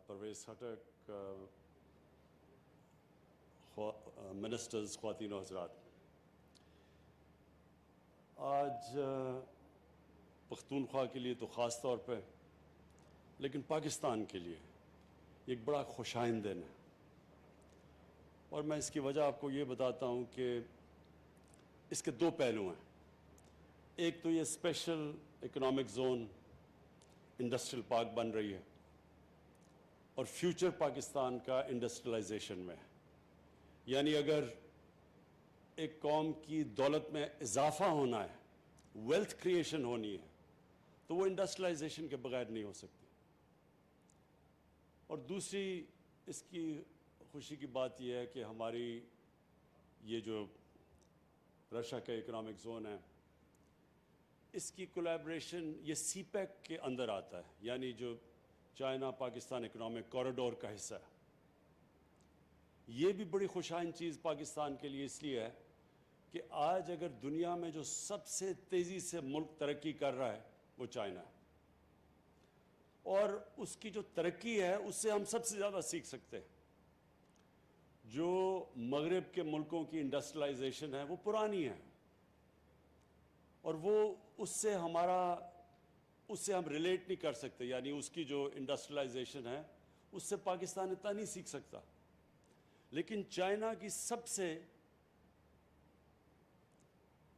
Pervez Khattak, ministers, خواتین و حضرات، آج پختونخوا کے لیے تو خاص طور پہ، لیکن پاکستان کے لیے ایک بڑا خوشائن دن ہے، اور میں اس کی وجہ آپ کو یہ بتاتا ہوں کہ اس کے دو پہلو ہیں۔ ایک تو یہ special economic zone industrial park بن رہی ہے، اور فیوچر پاکستان کا انڈسٹریلائزیشن میں ہے۔ یعنی اگر ایک قوم کی دولت میں اضافہ ہونا ہے، ویلتھ کریشن ہونی ہے، تو وہ انڈسٹریلائزیشن کے بغیر نہیں ہو سکتی۔ اور دوسری اس کی خوشی کی بات یہ ہے کہ ہماری یہ جو رشیا کا اکنامک زون ہے، اس کی کولیبریشن یہ سی پیک کے اندر آتا ہے، یعنی جو چائنا پاکستان اکنامک کوریڈور کا حصہ ہے۔ یہ بھی بڑی خوشائن چیز پاکستان کے لیے اس لیے ہے کہ آج اگر دنیا میں جو سب سے تیزی سے ملک ترقی کر رہا ہے وہ چائنا ہے، اور اس کی جو ترقی ہے اس سے ہم سب سے زیادہ سیکھ سکتے ہیں۔ جو مغرب کے ملکوں کی انڈسٹریلائزیشن ہے وہ پرانی ہے، اور وہ اس سے ہم ریلیٹ نہیں کر سکتے، یعنی اس کی جو انڈسٹریلائزیشن ہے اس سے پاکستان اتنا نہیں سیکھ سکتا۔ لیکن چائنا کی سب سے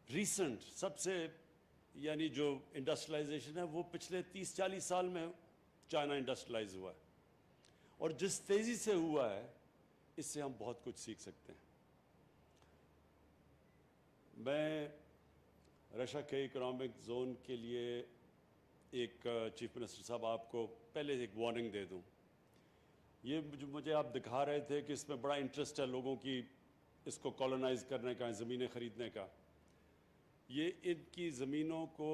ریسنٹ، یعنی جو انڈسٹریلائزیشن ہے وہ پچھلے 30-40 سال میں چائنا انڈسٹریلائز ہوا ہے، اور جس تیزی سے ہوا ہے اس سے ہم بہت کچھ سیکھ سکتے ہیں۔ میں رشیا کے اکنامک زون کے لیے ایک چیف منسٹر صاحب آپ کو پہلے ایک وارننگ دے دوں۔ یہ جو مجھے آپ دکھا رہے تھے کہ اس میں بڑا انٹرسٹ ہے لوگوں کی، اس کو کالونائز کرنے کا، زمینیں خریدنے کا۔ یہ ان کی زمینوں کو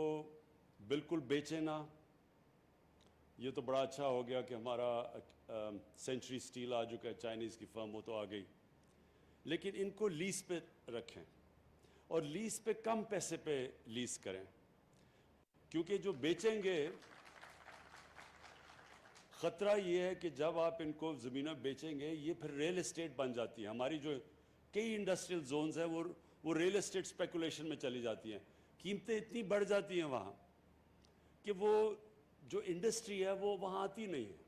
بالکل بیچے نہ۔ یہ تو بڑا اچھا ہو گیا کہ ہمارا سینچری سٹیل آ چکا ہے، چائنیز کی فرم، وہ تو آ گئی، لیکن ان کو لیز پہ رکھیں، اور لیز پہ کم پیسے پہ لیز کریں، کیونکہ جو بیچیں گے، خطرہ یہ ہے کہ جب آپ ان کو زمینیں بیچیں گے یہ پھر ریل اسٹیٹ بن جاتی ہے۔ ہماری جو کئی انڈسٹریل زونز ہیں وہ ریل اسٹیٹ اسپیکولیشن میں چلی جاتی ہیں، قیمتیں اتنی بڑھ جاتی ہیں وہاں کہ وہ جو انڈسٹری ہے وہ وہاں آتی نہیں ہے،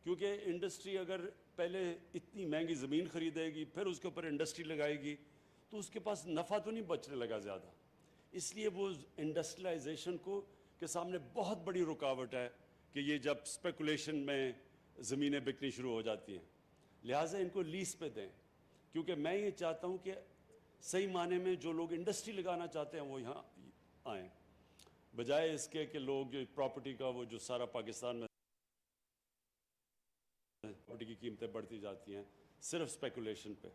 کیونکہ انڈسٹری اگر پہلے اتنی مہنگی زمین خریدے گی، پھر اس کے اوپر انڈسٹری لگائے گی، تو اس کے پاس نفع تو نہیں بچنے لگا زیادہ۔ اس لیے وہ انڈسٹریلائزیشن کے سامنے بہت بڑی رکاوٹ ہے کہ یہ جب اسپیکولیشن میں زمینیں بکنی شروع ہو جاتی ہیں۔ لہٰذا ان کو لیز پہ دیں، کیونکہ میں یہ چاہتا ہوں کہ صحیح معنی میں جو لوگ انڈسٹری لگانا چاہتے ہیں وہ یہاں آئیں، بجائے اس کے کہ لوگ جو پراپرٹی کا وہ جو سارا پاکستان میں پراپرٹی کی قیمتیں بڑھتی جاتی ہیں صرف اسپیکولیشن پہ۔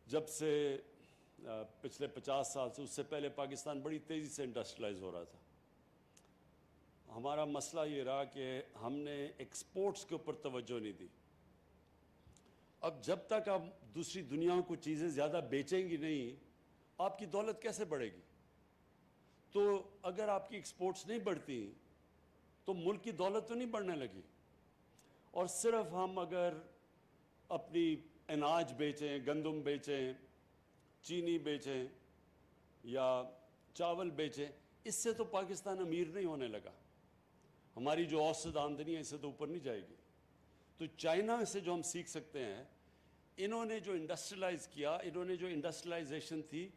جب سے پچھلے 50 سال سے، اس سے پہلے پاکستان بڑی تیزی سے انڈسٹریلائز ہو رہا تھا۔ ہمارا مسئلہ یہ رہا کہ ہم نے ایکسپورٹس کے اوپر توجہ نہیں دی۔ اب جب تک آپ دوسری دنیا کو چیزیں زیادہ بیچیں گی نہیں، آپ کی دولت کیسے بڑھے گی؟ تو اگر آپ کی ایکسپورٹس نہیں بڑھتی تو ملک کی دولت تو نہیں بڑھنے لگی۔ اور صرف ہم اگر اپنی اناج بیچیں، گندم بیچیں، چینی بیچیں یا چاول بیچیں، اس سے تو پاکستان امیر نہیں ہونے لگا۔ ہماری جو اوسط آمدنی ہے اس سے تو اوپر نہیں جائے گی۔ تو چائنا سے جو ہم سیکھ سکتے ہیں، انہوں نے جو انڈسٹریلائز کیا، انہوں نے جو انڈسٹریلائزیشن تھی،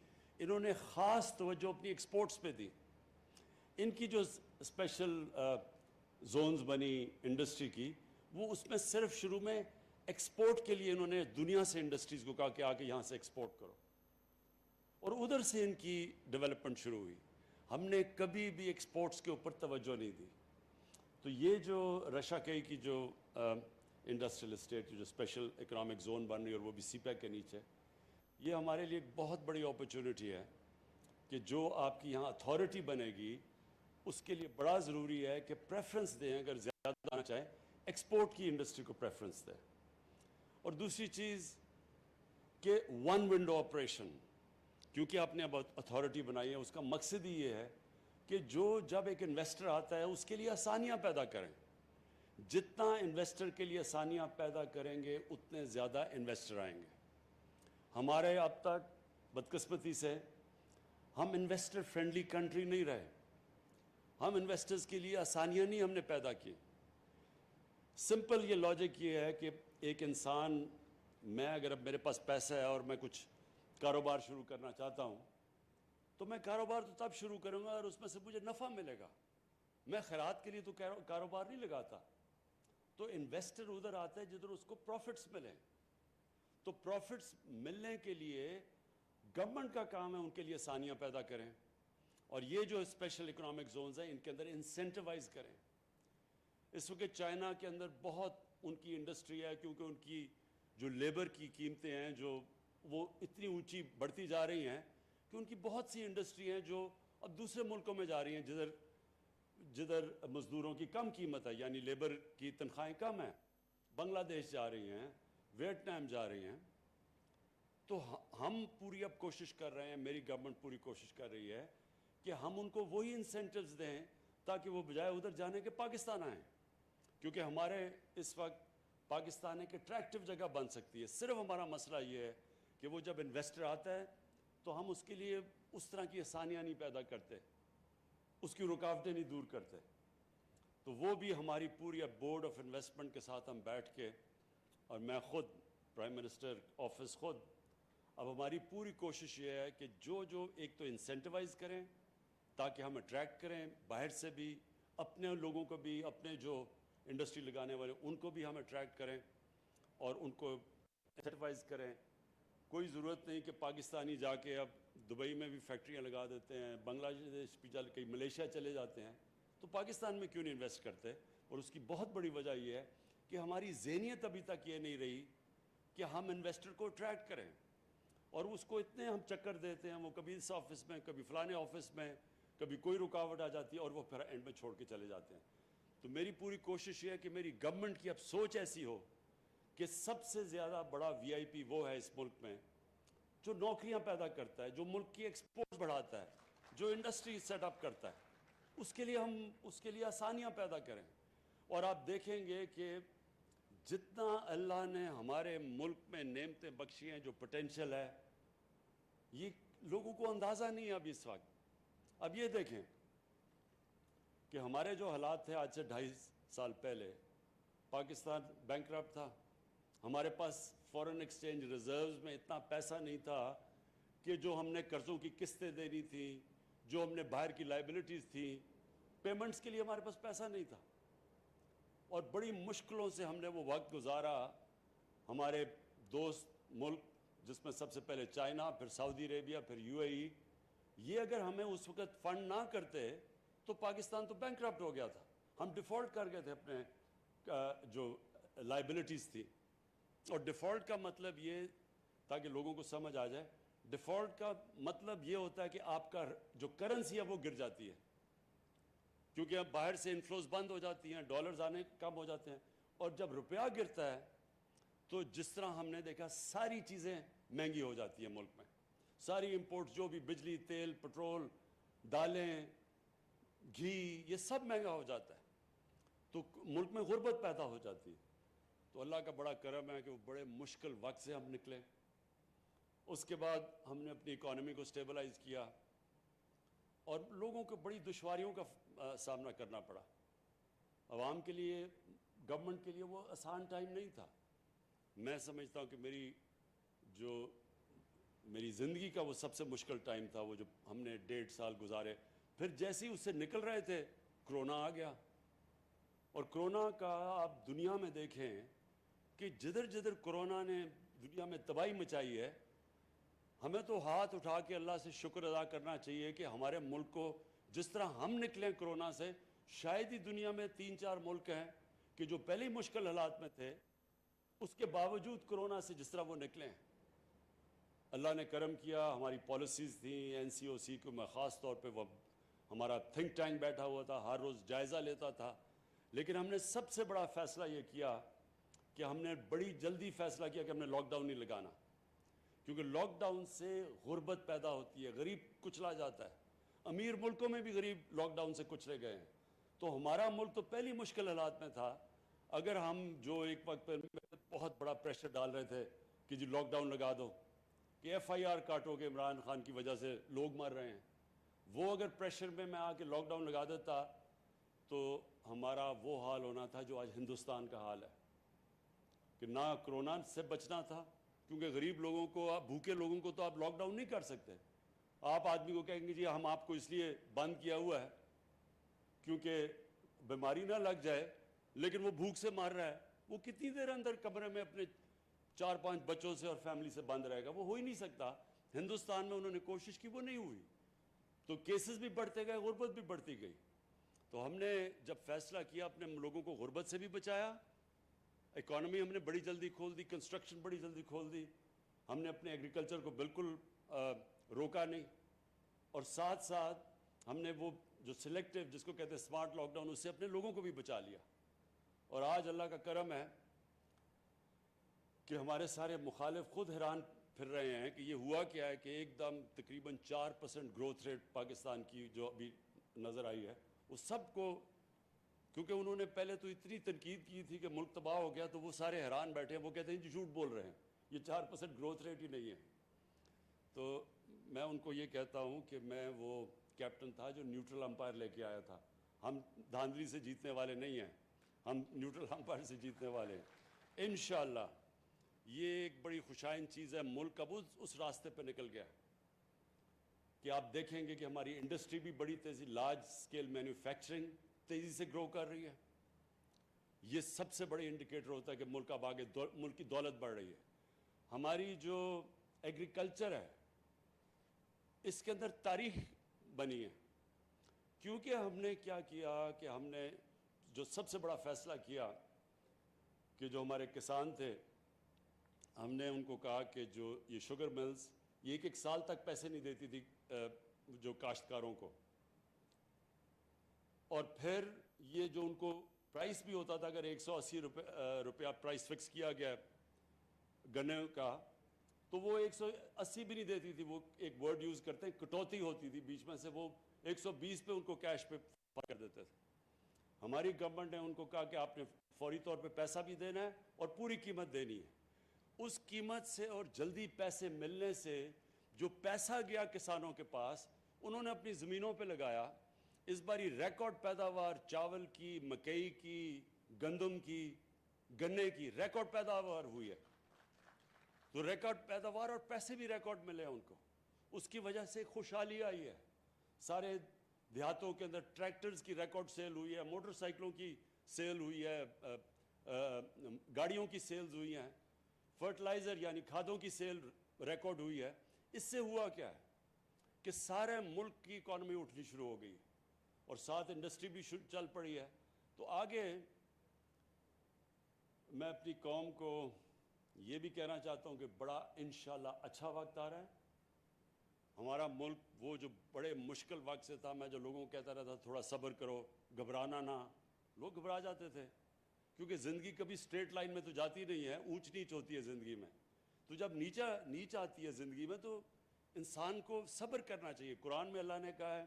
انہوں نے خاص توجہ اپنی ایکسپورٹس پہ دی۔ ان کی جو اسپیشل زونز بنی انڈسٹری کی، وہ اس میں صرف شروع میں ایکسپورٹ کے لیے انہوں نے دنیا سے انڈسٹریز کو کہا کہ آ کے یہاں سے ایکسپورٹ کرو، اور ادھر سے ان کی ڈیولپمنٹ شروع ہوئی۔ ہم نے کبھی بھی ایکسپورٹس کے اوپر توجہ نہیں دی۔ تو یہ جو رشیا کی جو انڈسٹریل اسٹیٹ جو اسپیشل اکنامک زون بن رہی ہے، اور وہ بھی سی پیک کے نیچے، یہ ہمارے لیے ایک بہت بڑی اپرچونٹی ہے کہ جو آپ کی یہاں اتھارٹی بنے گی، اس کے لیے بڑا ضروری ہے کہ پریفرنس دیں، اگر زیادہ آنا چاہیں ایکسپورٹ کی انڈسٹری کو پریفرنس دیں۔ اور دوسری چیز، کہ ون ونڈو آپریشن، کیونکہ آپ نے اب اتھارٹی بنائی ہے، اس کا مقصد ہی یہ ہے کہ جب ایک انویسٹر آتا ہے اس کے لیے آسانیاں پیدا کریں. جتنا انویسٹر کے لیے آسانیاں پیدا کریں گے اتنے زیادہ انویسٹر آئیں گے. ہمارے اب تک بدقسمتی سے ہم انویسٹر فرینڈلی کنٹری نہیں رہے. ہم انویسٹرز کے لیے آسانیاں نہیں ہم نے پیدا کی. سمپل یہ لاجک یہ ہے کہ ایک انسان، میں اگر اب میرے پاس پیسہ ہے اور میں کچھ کاروبار شروع کرنا چاہتا ہوں تو میں کاروبار تو تب شروع کروں گا اور اس میں سے مجھے نفع ملے گا. میں خیرات کے لیے تو کاروبار نہیں لگاتا. تو انویسٹر ادھر آتا ہے جدھر اس کو پروفٹس ملیں. تو پروفٹس ملنے کے لیے گورنمنٹ کا کام ہے ان کے لیے آسانیاں پیدا کریں، اور یہ جو اسپیشل اکنامک زونز ہیں ان کے اندر انسینٹیوائز کریں. اس وقت چائنا کے اندر بہت ان کی انڈسٹری ہے، کیونکہ ان کی جو لیبر کی قیمتیں ہیں جو وہ اتنی اونچی بڑھتی جا رہی ہیں کہ ان کی بہت سی انڈسٹری ہیں جو اب دوسرے ملکوں میں جا رہی ہیں جدھر مزدوروں کی کم قیمت ہے، یعنی لیبر کی تنخواہیں کم ہیں. بنگلہ دیش جا رہی ہیں، ویتنام جا رہی ہیں. تو ہم پوری اب کوشش کر رہے ہیں، میری گورنمنٹ پوری کوشش کر رہی ہے کہ ہم ان کو وہی انسینٹیوز دیں تاکہ وہ بجائے ادھر جانے کے پاکستان آئیں. کیونکہ ہمارے اس وقت پاکستان ایک اٹریکٹیو جگہ بن سکتی ہے. صرف ہمارا مسئلہ یہ ہے کہ وہ جب انویسٹر آتا ہے تو ہم اس کے لیے اس طرح کی آسانیاں نہیں پیدا کرتے، اس کی رکاوٹیں نہیں دور کرتے. تو وہ بھی ہماری پوری اب بورڈ آف انویسٹمنٹ کے ساتھ ہم بیٹھ کے، اور میں خود پرائم منسٹر آفس خود، اب ہماری پوری کوشش یہ ہے کہ جو ایک تو انسینٹیوائز کریں تاکہ ہم اٹریکٹ کریں باہر سے بھی، اپنے لوگوں کو بھی، اپنے جو انڈسٹری لگانے والے ان کو بھی ہم اٹریکٹ کریں اور ان کو انسینٹیوائز کریں. کوئی ضرورت نہیں کہ پاکستانی جا کے اب دبئی میں بھی فیکٹریاں لگا دیتے ہیں، بنگلہ دیش بھی چل کے ملیشیا چلے جاتے ہیں. تو پاکستان میں کیوں نہیں انویسٹ کرتے؟ اور اس کی بہت بڑی وجہ یہ ہے کہ ہماری ذہنیت ابھی تک یہ نہیں رہی کہ ہم انویسٹر کو اٹریکٹ کریں. اور اس کو اتنے ہم چکر دیتے ہیں، وہ کبھی اس آفس میں، کبھی فلانے آفس میں، کبھی کوئی رکاوٹ آ جاتی ہے اور وہ پھر اینڈ میں چھوڑ کے چلے جاتے ہیں. تو میری پوری کوشش یہ ہے کہ میری گورنمنٹ کی اب سوچ ایسی ہو کہ سب سے زیادہ بڑا وی آئی پی وہ ہے اس ملک میں جو نوکریاں پیدا کرتا ہے، جو ملک کی ایکسپورٹ بڑھاتا ہے، جو انڈسٹری سیٹ اپ کرتا ہے. اس کے لیے ہم اس کے لیے آسانیاں پیدا کریں. اور آپ دیکھیں گے کہ جتنا اللہ نے ہمارے ملک میں نعمتیں بخشی ہیں، جو پوٹینشیل ہے، یہ لوگوں کو اندازہ نہیں ہے اب اس وقت. اب یہ دیکھیں کہ ہمارے جو حالات تھے آج سے 2.5 سال پہلے، پاکستان بینکرپٹ تھا. ہمارے پاس فورن ایکسچینج ریزروز میں اتنا پیسہ نہیں تھا کہ جو ہم نے قرضوں کی قسطیں دینی تھیں، جو ہم نے باہر کی لائبلٹیز تھیں، پیمنٹس کے لیے ہمارے پاس پیسہ نہیں تھا. اور بڑی مشکلوں سے ہم نے وہ وقت گزارا. ہمارے دوست ملک، جس میں سب سے پہلے چائنا، پھر سعودی عربیہ، پھر یو اے ای، یہ اگر ہمیں اس وقت فنڈ نہ کرتے تو پاکستان تو بینکرپٹ ہو گیا تھا. ہم ڈیفالٹ کر گئے تھے اپنے جو لائبلٹیز تھی. اور ڈیفالٹ کا مطلب یہ، تاکہ لوگوں کو سمجھ آ جائے، ڈیفالٹ کا مطلب یہ ہوتا ہے کہ آپ کا جو کرنسی ہے وہ گر جاتی ہے، کیونکہ اب باہر سے انفلوز بند ہو جاتی ہیں، ڈالرز آنے کم ہو جاتے ہیں. اور جب روپیہ گرتا ہے تو جس طرح ہم نے دیکھا ساری چیزیں مہنگی ہو جاتی ہیں ملک میں. ساری امپورٹس، جو بھی بجلی، تیل، پٹرول، دالیں، گھی، یہ سب مہنگا ہو جاتا ہے. تو ملک میں غربت پیدا ہو جاتی ہے. تو اللہ کا بڑا کرم ہے کہ وہ بڑے مشکل وقت سے ہم نکلے. اس کے بعد ہم نے اپنی اکانومی کو سٹیبلائز کیا اور لوگوں کو بڑی دشواریوں کا سامنا کرنا پڑا. عوام کے لیے، گورنمنٹ کے لیے وہ آسان ٹائم نہیں تھا. میں سمجھتا ہوں کہ میری زندگی کا وہ سب سے مشکل ٹائم تھا، وہ جو ہم نے 1.5 سال گزارے. پھر جیسے ہی اس سے نکل رہے تھے کرونا آ گیا. اور کرونا کا آپ دنیا میں دیکھیں کہ جدھر جدھر کرونا نے دنیا میں تباہی مچائی ہے، ہمیں تو ہاتھ اٹھا کے اللہ سے شکر ادا کرنا چاہیے کہ ہمارے ملک کو جس طرح ہم نکلیں کرونا سے، شاید ہی دنیا میں 3-4 ملک ہیں کہ جو پہلے مشکل حالات میں تھے اس کے باوجود کرونا سے جس طرح وہ نکلیں. اللہ نے کرم کیا، ہماری پالیسیز تھیں. این سی او سی کو میں خاص طور پہ، وہ ہمارا تھنک ٹینک بیٹھا ہوا تھا، ہر روز جائزہ لیتا تھا. لیکن ہم نے سب سے بڑا فیصلہ یہ کیا کہ ہم نے بڑی جلدی فیصلہ کیا کہ ہم نے لاک ڈاؤن نہیں لگانا. کیونکہ لاک ڈاؤن سے غربت پیدا ہوتی ہے، غریب کچلا جاتا ہے، امیر ملکوں میں بھی غریب لاک ڈاؤن سے کچلے گئے ہیں۔ تو ہمارا ملک تو پہلی مشکل حالات میں تھا۔ اگر ہم جو ایک وقت پر بہت بڑا پریشر ڈال رہے تھے کہ جی لاک ڈاؤن لگا دو، کہ ایف آئی آر کاٹو کہ عمران خان کی وجہ سے لوگ مر رہے ہیں، وہ اگر پریشر میں آ کے لاک ڈاؤن لگا دیتا تو ہمارا وہ حال ہونا تھا جو آج ہندوستان کا حال ہے، کہ نہ کرونا سے بچنا تھا، کیونکہ غریب لوگوں کو، آپ بھوکے لوگوں کو تو آپ لاک ڈاؤن نہیں کر سکتے۔ آپ آدمی کو کہیں گے جی ہم آپ کو اس لیے بند کیا ہوا ہے کیونکہ بیماری نہ لگ جائے، لیکن وہ بھوک سے مر رہا ہے، وہ کتنی دیر اندر کمرے میں اپنے 4-5 بچوں سے اور فیملی سے بند رہے گا؟ وہ ہو ہی نہیں سکتا۔ ہندوستان میں انہوں نے کوشش کی، وہ نہیں ہوئی، تو کیسز بھی بڑھتے گئے، غربت بھی بڑھتی گئی۔ تو ہم نے جب فیصلہ کیا، اپنے لوگوں کو غربت سے بھی بچایا، اکانومی ہم نے بڑی جلدی کھول دی، کنسٹرکشن بڑی جلدی کھول دی، ہم نے اپنے ایگریکلچر کو بالکل روکا نہیں، اور ساتھ ساتھ ہم نے وہ جو سلیکٹیو جس کو کہتے ہیں سمارٹ لاک ڈاؤن، اس سے اپنے لوگوں کو بھی بچا لیا۔ اور آج اللہ کا کرم ہے کہ ہمارے سارے مخالف خود حیران پھر رہے ہیں کہ یہ ہوا کیا ہے کہ ایک دم تقریباً 4% گروتھ ریٹ پاکستان کی جو ابھی نظر آئی ہے، وہ سب کو، کیونکہ انہوں نے پہلے تو اتنی تنقید کی تھی کہ ملک تباہ ہو گیا، تو وہ سارے حیران بیٹھے ہیں، وہ کہتے ہیں جی جھوٹ بول رہے ہیں، یہ 4% گروتھ ریٹ ہی نہیں ہے۔ تو میں ان کو یہ کہتا ہوں کہ میں وہ کیپٹن تھا جو نیوٹرل امپائر لے کے آیا تھا۔ ہم دھاندلی سے جیتنے والے نہیں ہیں، ہم نیوٹرل امپائر سے جیتنے والے ہیں انشاءاللہ۔ یہ ایک بڑی خوشائن چیز ہے، ملک اب اس راستے پہ نکل گیا کہ آپ دیکھیں گے کہ ہماری انڈسٹری بھی بڑی تیزی، لارج سکیل مینوفیکچرنگ تیزی سے گرو کر رہی ہے۔ یہ سب سے بڑی انڈیکیٹر ہوتا ہے کہ ملک اب آگے، ملک کی دولت بڑھ رہی ہے۔ ہماری جو ایگریکلچر ہے اس کے اندر تاریخ بنی ہے، کیونکہ ہم نے کیا کیا کہ ہم نے جو سب سے بڑا فیصلہ کیا کہ جو ہمارے کسان تھے، ہم نے ان کو کہا کہ جو یہ شوگر ملز، یہ ایک سال تک پیسے نہیں دیتی تھی جو کاشتکاروں کو، اور پھر یہ جو ان کو پرائس بھی ہوتا تھا، اگر 180 روپیہ پرائس فکس کیا گیا گنے کا، تو وہ 180 بھی نہیں دیتی تھی، وہ ایک ورڈ یوز کرتے ہیں کٹوتی ہوتی تھی بیچ میں سے، وہ 120 پہ ان کو کیش پہ کر دیتے تھے۔ ہماری گورنمنٹ نے ان کو کہا کہ آپ نے فوری طور پہ پیسہ بھی دینا ہے اور پوری قیمت دینی ہے۔ اس قیمت سے اور جلدی پیسے ملنے سے جو پیسہ گیا کسانوں کے پاس، انہوں نے اپنی زمینوں پہ لگایا۔ اس باری ریکارڈ پیداوار چاول کی، مکئی کی، گندم کی، گنے کی ریکارڈ پیداوار ہوئی ہے۔ تو ریکارڈ پیداوار اور پیسے بھی ریکارڈ ملے ہیں ان کو، اس کی وجہ سے خوشحالی آئی ہے۔ سارے دیہاتوں کے اندر ٹریکٹرز کی ریکارڈ سیل ہوئی ہے، موٹر سائیکلوں کی سیل ہوئی ہے، گاڑیوں کی سیلز ہوئی ہیں، فرٹیلائزر یعنی کھادوں کی سیل ریکارڈ ہوئی ہے۔ اس سے ہوا کیا ہے کہ سارے ملک کی اکانومی اٹھنی شروع ہو گئی ہے، اور ساتھ انڈسٹری بھی چل پڑی ہے۔ تو آگے میں اپنی قوم کو یہ بھی کہنا چاہتا ہوں کہ بڑا انشاءاللہ اچھا وقت آ رہا ہے۔ ہمارا ملک وہ جو بڑے مشکل وقت سے تھا، میں جو لوگوں کو کہتا رہتا تھوڑا صبر کرو، گھبرانا نہ، لوگ گھبرا جاتے تھے، کیونکہ زندگی کبھی سٹریٹ لائن میں تو جاتی نہیں ہے، اونچ نیچ ہوتی ہے زندگی میں۔ تو جب نیچ آتی ہے زندگی میں تو انسان کو صبر کرنا چاہیے۔ قرآن میں اللہ نے کہا ہے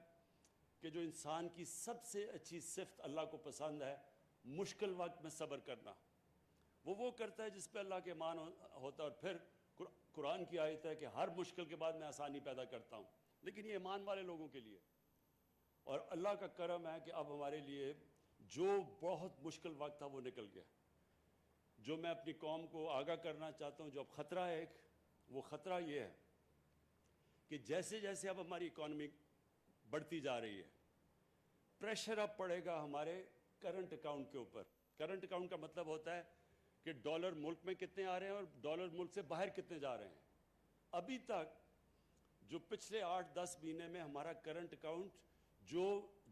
کہ جو انسان کی سب سے اچھی صفت اللہ کو پسند ہے، مشکل وقت میں صبر کرنا، وہ کرتا ہے جس پہ اللہ کے ایمان ہوتا ہے۔ اور پھر قرآن کی آیت ہے کہ ہر مشکل کے بعد میں آسانی پیدا کرتا ہوں، لیکن یہ ایمان والے لوگوں کے لیے۔ اور اللہ کا کرم ہے کہ اب ہمارے لیے جو بہت مشکل وقت تھا وہ نکل گیا۔ جو میں اپنی قوم کو آگاہ کرنا چاہتا ہوں، جو اب خطرہ ہے ایک، وہ خطرہ یہ ہے کہ جیسے جیسے اب ہماری اکانومی بڑھتی جا رہی ہے، پریشر اب پڑے گا ہمارے کرنٹ اکاؤنٹ کے اوپر۔ کرنٹ اکاؤنٹ کا مطلب ہوتا ہے کہ ڈالر ملک میں کتنے آ رہے ہیں اور ڈالر ملک سے باہر کتنے جا رہے ہیں۔ ابھی تک جو پچھلے 8-10 مہینے میں ہمارا کرنٹ اکاؤنٹ، جو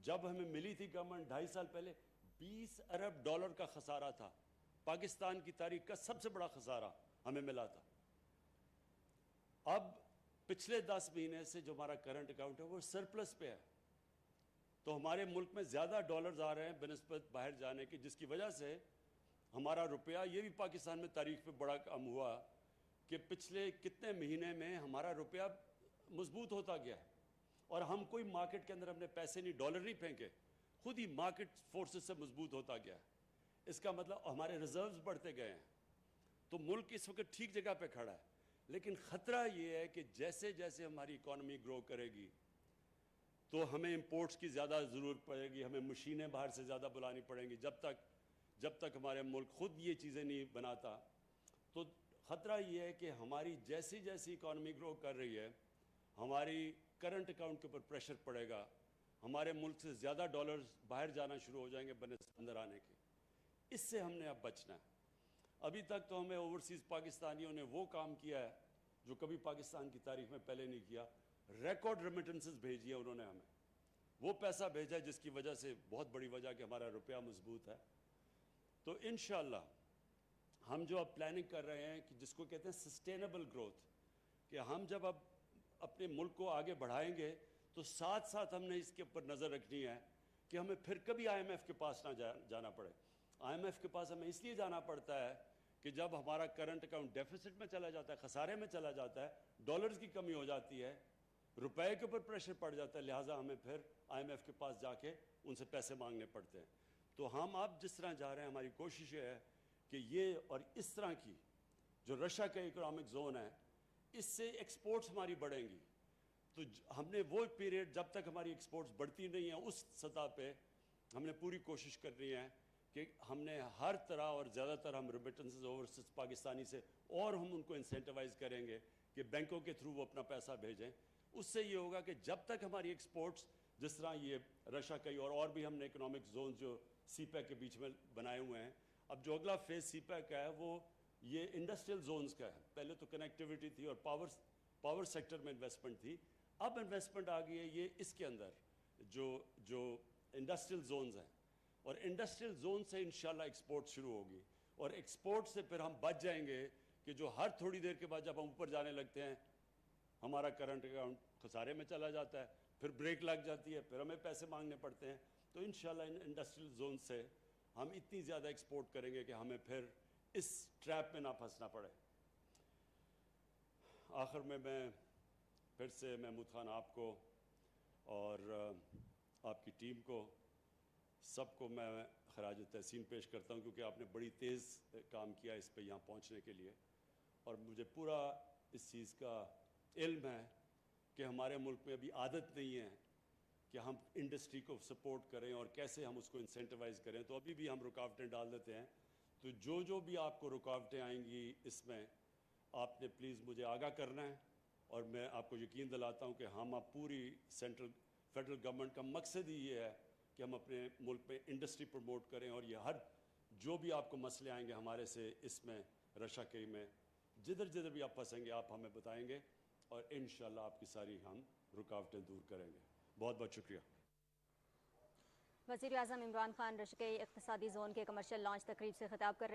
جب ہمیں ملی تھی گورنمنٹ 2.5 سال پہلے، 20 ارب ڈالر کا خسارہ تھا، پاکستان کی تاریخ کا سب سے بڑا خسارہ ہمیں ملا تھا۔ اب پچھلے 10 مہینے سے جو ہمارا کرنٹ اکاؤنٹ ہے وہ سرپلس پہ ہے، تو ہمارے ملک میں زیادہ ڈالرز آ رہے ہیں بنسبت باہر جانے کی، جس کی وجہ سے ہمارا روپیہ، یہ بھی پاکستان میں تاریخ پہ بڑا کم ہوا کہ پچھلے کتنے مہینے میں ہمارا روپیہ مضبوط ہوتا گیا ہے اور ہم کوئی مارکیٹ کے اندر اپنے پیسے نہیں، ڈالر نہیں پھینکے، خود ہی مارکیٹ فورسز سے مضبوط ہوتا گیا ہے۔ اس کا مطلب ہمارے ریزروز بڑھتے گئے ہیں، تو ملک اس وقت ٹھیک جگہ پہ کھڑا ہے۔ لیکن خطرہ یہ ہے کہ جیسے جیسے ہماری اکانومی گرو کرے گی تو ہمیں امپورٹس کی زیادہ ضرورت پڑے گی، ہمیں مشینیں باہر سے زیادہ بلانی پڑیں گی۔ جب تک ہمارے ملک خود یہ چیزیں نہیں بناتا، تو خطرہ یہ ہے کہ ہماری جیسی جیسی اکانومی گرو کر رہی ہے، ہماری کرنٹ اکاؤنٹ کے اوپر پریشر پڑے گا، ہمارے ملک سے زیادہ ڈالرز باہر جانا شروع ہو جائیں گے بنسبت اندر آنے کے۔ اس سے ہم نے اب بچنا ہے۔ ابھی تک تو ہمیں اوورسیز پاکستانیوں نے وہ کام کیا ہے جو کبھی پاکستان کی تاریخ میں پہلے نہیں کیا، ریکارڈ ریمیٹنسز بھیجی ہیں انہوں نے ہمیں، وہ پیسہ بھیجا جس کی وجہ سے بہت بڑی وجہ کہ ہمارا روپیہ مضبوط ہے۔ تو انشاءاللہ ہم جو اب پلاننگ کر رہے ہیں کہ جس کو کہتے ہیں سسٹینیبل گروتھ، کہ ہم جب اب اپنے ملک کو آگے بڑھائیں گے تو ساتھ ساتھ ہم نے اس کے اوپر نظر رکھنی ہے کہ ہمیں پھر کبھی آئی ایم ایف کے پاس نہ جانا پڑے۔ آئی ایم ایف کے پاس ہمیں اس لیے جانا پڑتا ہے کہ جب ہمارا کرنٹ اکاؤنٹ ڈیفیسٹ میں چلا جاتا ہے، خسارے میں چلا جاتا ہے، ڈالرز کی کمی ہو جاتی ہے، روپے کے اوپر پریشر پڑ جاتا ہے، لہٰذا ہمیں پھر آئی ایم ایف کے پاس جا کے ان سے پیسے مانگنے پڑتے ہیں۔ تو ہم اب جس طرح جا رہے ہیں، ہماری کوشش یہ ہے کہ یہ اور اس طرح کی جو رشیا کا اکنامک زون ہے، اس سے ایکسپورٹس ہماری بڑھیں گی۔ تو ہم نے وہ پیریڈ جب تک ہماری ایکسپورٹس بڑھتی نہیں ہیں، اس سطح پہ ہم نے پوری کوشش کرنی ہے کہ ہم نے ہر طرح اور زیادہ تر ہم ریمیٹنسز اوورسیز پاکستانی سے، اور ہم ان کو انسینٹیوائز کریں گے کہ بینکوں کے تھرو وہ اپنا پیسہ بھیجیں۔ اس سے یہ ہوگا کہ جب تک ہماری ایکسپورٹس، جس طرح یہ رشیا کا اور بھی ہم نے اکنامک زونز جو سی پیک کے بیچ میں بنائے ہوئے ہیں، اب جو اگلا فیز سی پیک کا ہے وہ یہ انڈسٹریل زونز کا ہے۔ پہلے تو کنیکٹیوٹی تھی اور پاور سیکٹر میں انویسٹمنٹ تھی، اب انویسٹمنٹ آ گئی ہے یہ اس کے اندر جو انڈسٹریل زونز ہیں، اور انڈسٹریل زون سے انشاءاللہ ایکسپورٹ شروع ہوگی، اور ایکسپورٹ سے پھر ہم بچ جائیں گے کہ جو ہر تھوڑی دیر کے بعد جب ہم اوپر جانے لگتے ہیں ہمارا کرنٹ اکاؤنٹ خسارے میں چلا جاتا ہے، پھر بریک لگ جاتی ہے، پھر ہمیں پیسے مانگنے پڑتے ہیں۔ تو انشاءاللہ انڈسٹریل زون سے ہم اتنی زیادہ ایکسپورٹ کریں گے کہ ہمیں پھر اس ٹریپ میں نہ پھنسنا پڑے۔ آخر میں پھر سے محمود خان آپ کو اور آپ کی ٹیم کو سب کو میں خراج تحسین پیش کرتا ہوں، کیونکہ آپ نے بڑی تیز کام کیا اس پہ یہاں پہنچنے کے لیے، اور مجھے پورا اس چیز کا علم ہے کہ ہمارے ملک میں ابھی عادت نہیں ہے کہ ہم انڈسٹری کو سپورٹ کریں اور کیسے ہم اس کو انسینٹیوائز کریں، تو ابھی بھی ہم رکاوٹیں ڈال دیتے ہیں۔ تو جو بھی آپ کو رکاوٹیں آئیں گی اس میں، آپ نے پلیز مجھے آگاہ کرنا ہے، اور میں آپ کو یقین دلاتا ہوں کہ ہم اب پوری فیڈرل گورنمنٹ کا مقصد ہی یہ ہے کہ ہم اپنے ملک میں انڈسٹری پروموٹ کریں، اور یہ جو بھی آپ کو مسئلے آئیں گے ہمارے سے اس میں رشا کئی میں، جدھر بھی آپ پھنسیں گے آپ ہمیں بتائیں گے، اور انشاءاللہ آپ کی ساری ہم رکاوٹیں دور کریں گے۔ بہت بہت شکریہ۔ وزیر اعظم عمران خان رشکئی اقتصادی زون کے کمرشل لانچ تقریب سے خطاب کر رہے